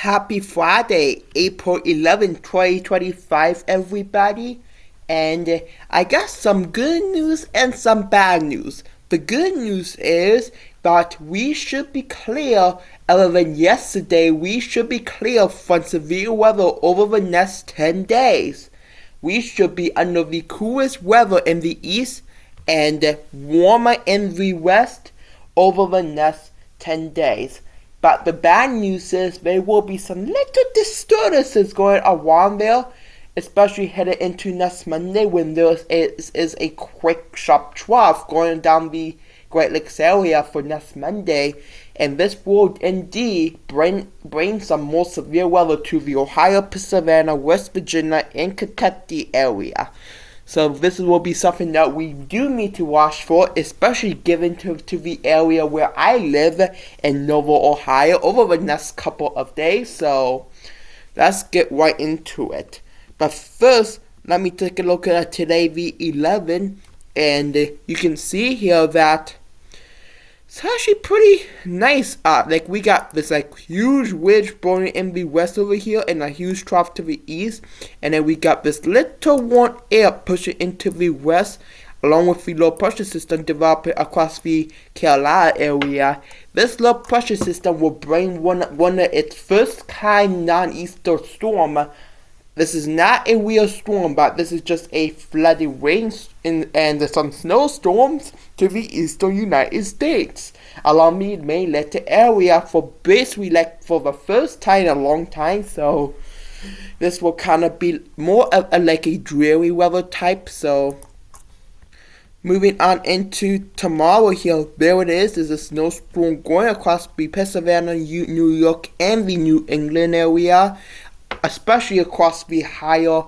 Happy Friday, April 11th, 2025, everybody. And I got some good news and some bad news. The good news is that we should be clear, other than yesterday, we should be clear from severe weather over the next 10 days. We should be under the coolest weather in the east and warmer in the west over the next 10 days. But the bad news is there will be some little disturbances going around there, especially headed into next Monday when there is a quick sharp trough going down the Great Lakes area for next Monday. And this will indeed bring some more severe weather to the Ohio, Pennsylvania, West Virginia, and Kentucky area. So this will be something that we do need to watch for, especially given to the area where I live in Noble, Ohio, over the next couple of days. So let's get right into it. But first, let me take a look at today, the 11th, and you can see here that it's actually pretty nice. Like we got this huge ridge blowing in the west over here and a huge trough to the east. And then we got this little warm air pushing into the west along with the low pressure system developing across the Carolina area. This low pressure system will bring one of its first kind non-easter storm. This is not a real storm, but this is just a flooded rain and some snowstorms to the eastern United States along the main Atlantic area for basically for the first time in a long time. So this will kind of be more of a dreary weather type. So moving on into tomorrow here, there it is. There's a snowstorm going across the Pennsylvania, New York, and the New England area, especially across the higher,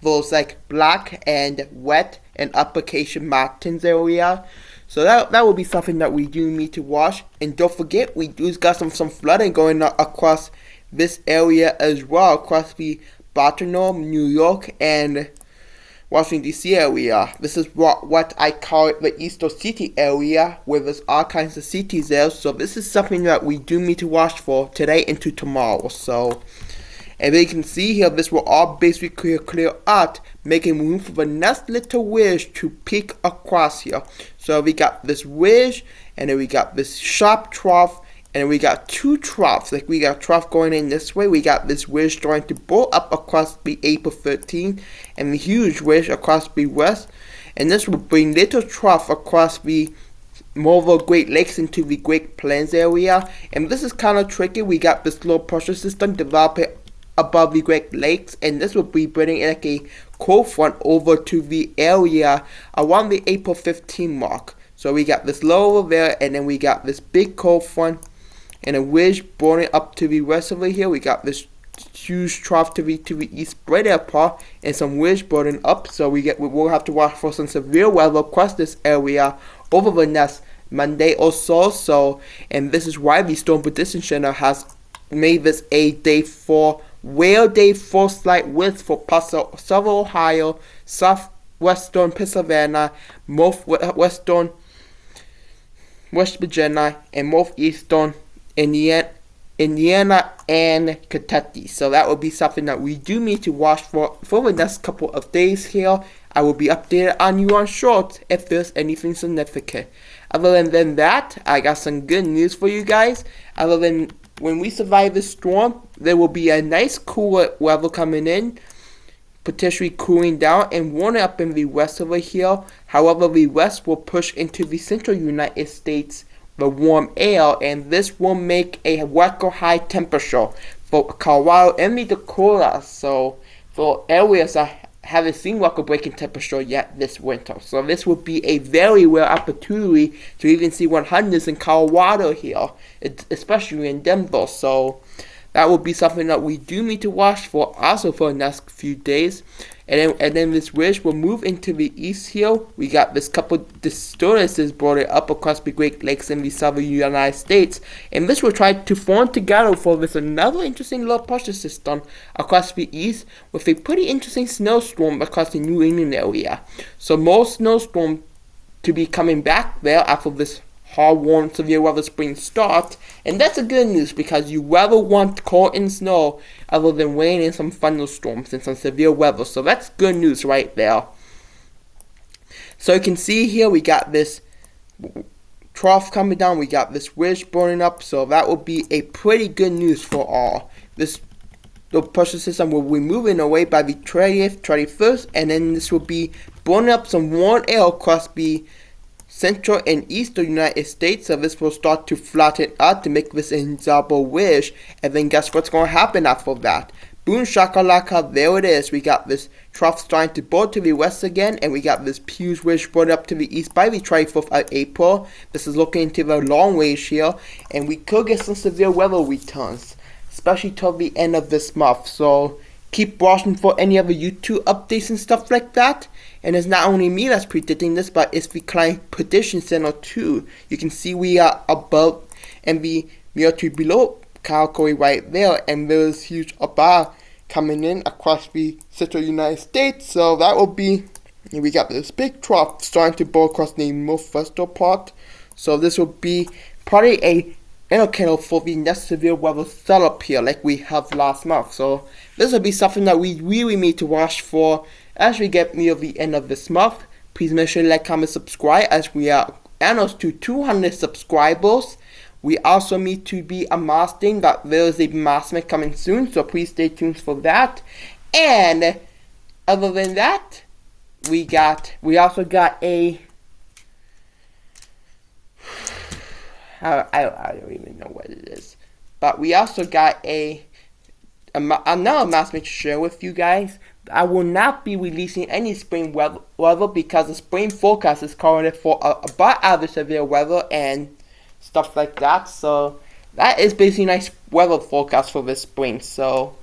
those black and wet and Upper Cation Mountains area. So that will be something that we do need to watch. And don't forget, we do got some flooding going on across this area as well, across the Baltimore, New York, and Washington D.C. area. This is what I call it the Eastern City area, where there's all kinds of cities there. So this is something that we do need to watch for today into tomorrow. So, and you can see here, this will all basically clear out, making room for the next little wedge to peek across here. So we got this wedge, and then we got this sharp trough, and then we got two troughs. We got a trough going in this way. We got this wedge starting to blow up across the April 13th, and the huge wedge across the west. And this will bring little trough across the more of the Great Lakes into the Great Plains area. And this is kind of tricky. We got this low pressure system developing above the Great Lakes, and this will be bringing a cold front over to the area around the April 15 mark. So we got this low over there, and then we got this big cold front and a wedge burning up to the west over here. We got this huge trough to the east right apart, and some wedge burning up. So we will have to watch for some severe weather across this area over the next Monday or so. So, and this is why the Storm Prediction Center has made this a day 4 slight winds for parts of southern Ohio, southwestern Pennsylvania, northwestern West Virginia, and northeastern Indiana and Kentucky. So that will be something that we do need to watch for the next couple of days here. I will be updated on you on shorts if there's anything significant. Other than that, I got some good news for you guys. Other than when we survive this storm, there will be a nice cooler weather coming in, potentially cooling down and warming up in the west over here. However, the west will push into the central United States, the warm air, and this will make a record high temperature for Colorado and the Dakotas. So for areas that haven't seen record-breaking temperature yet this winter. So this will be a very rare opportunity to even see 100s in Colorado here, especially in Denver. So that will be something that we do need to watch for also for the next few days. And then this ridge will move into the east here. We got this couple disturbances brought up across the Great Lakes in the southern United States. And this will try to form together for this another interesting low pressure system across the east with a pretty interesting snowstorm across the New England area. So more snowstorm to be coming back there after this hard, warm, severe weather spring start. And that's a good news because you rather want cold and snow other than rain and some thunderstorms and some severe weather. So that's good news right there. So you can see here we got this trough coming down, we got this ridge burning up, so that will be a pretty good news for all. The pressure system will be moving away by the 30th, 31st, and then this will be burning up some warm air across the central and eastern United States, so this will start to flatten out to make this a double ridge, and then guess what's going to happen after that? Boom shakalaka, there it is. We got this trough starting to burn to the west again, and we got this huge ridge burning up to the east by the 24th of April. This is looking into the long range here, and we could get some severe weather returns, especially toward the end of this month. So keep watching for any other YouTube updates and stuff like that. And it's not only me that's predicting this, but it's the Climate Prediction Center too. You can see we are above and we are to below category right there, and there's huge bar coming in across the central United States. So that will be, we got this big trough starting to burn across the northwestern part. So this will be probably a indicator for the next severe weather setup here like we have last month. So this will be something that we really need to watch for as we get near the end of this month. Please make sure to like, comment, subscribe as we are almost to 200 subscribers. We also need to be announcing that there is a announcement coming soon, so please stay tuned for that. And other than that, we also got a I don't even know what it is, but we also got another announcement to share with you guys. I will not be releasing any spring weather because the spring forecast is calling it for above average severe weather and stuff like that. So that is basically a nice weather forecast for this spring. So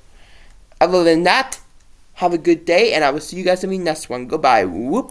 other than that, have a good day, and I will see you guys in the next one. Goodbye. Whoop.